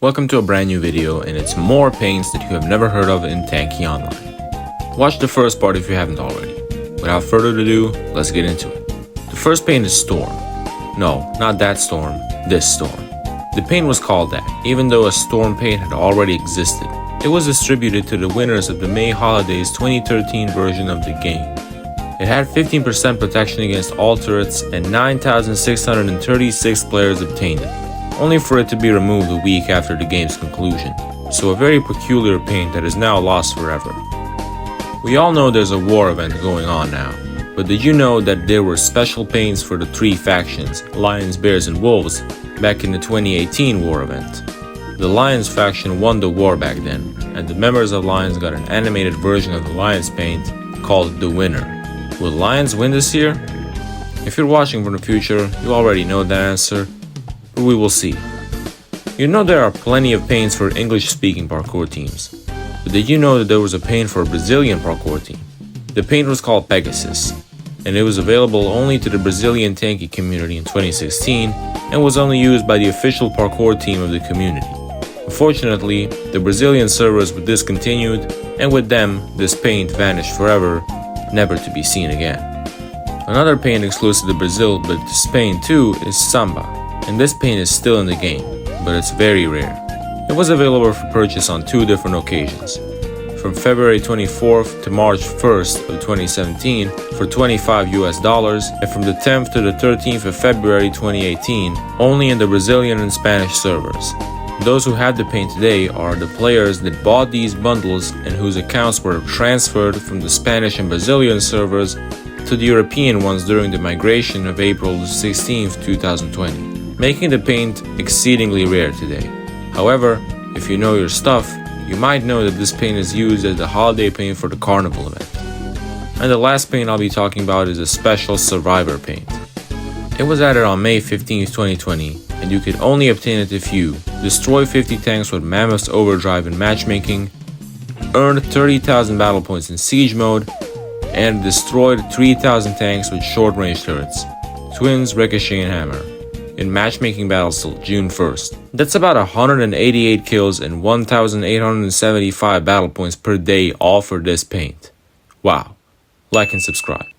Welcome to a brand new video, and it's more paints that you have never heard of in Tanki Online. Watch the first part if you haven't already. Without further ado, let's get into it. The first paint is Storm. No, not that storm, this storm. The paint was called that, even though a storm paint had already existed. It was distributed to the winners of the May Holidays 2013 version of the game. It had 15% protection against all turrets, and 9,636 players obtained it, only for it to be removed a week after the game's conclusion. So a very peculiar paint that is now lost forever. We all know there's a war event going on now, but did you know that there were special paints for the three factions, Lions, Bears, and Wolves, back in the 2018 war event? The Lions faction won the war back then, and the members of Lions got an animated version of the Lions paint called The Winner. Will Lions win this year? If you're watching from the future, you already know that answer, but we will see. You know there are plenty of paints for English-speaking parkour teams, but did you know that there was a paint for a Brazilian parkour team? The paint was called Pegasus, and it was available only to the Brazilian Tanki community in 2016 and was only used by the official parkour team of the community. Unfortunately, the Brazilian servers were discontinued, and with them, this paint vanished forever, never to be seen again. Another paint exclusive to Brazil, but to Spain too, is Samba, and this paint is still in the game, but it's very rare. It was available for purchase on two different occasions, from February 24th to March 1st of 2017 for $25 and from the 10th to the 13th of February 2018 only in the Brazilian and Spanish servers. Those who have the paint today are the players that bought these bundles and whose accounts were transferred from the Spanish and Brazilian servers to the European ones during the migration of April 16, 2020, making the paint exceedingly rare today. However, if you know your stuff, you might know that this paint is used as the holiday paint for the carnival event. And the last paint I'll be talking about is a special survivor paint. It was added on May 15, 2020, and you could only obtain it if you destroy 50 tanks with Mammoth's Overdrive in matchmaking, earned 30,000 battle points in siege mode, and destroyed 3,000 tanks with short-range turrets, Twins, Ricochet, and Hammer, in matchmaking battles till June 1st. That's about 188 kills and 1,875 battle points per day all for this paint. Wow. Like and subscribe.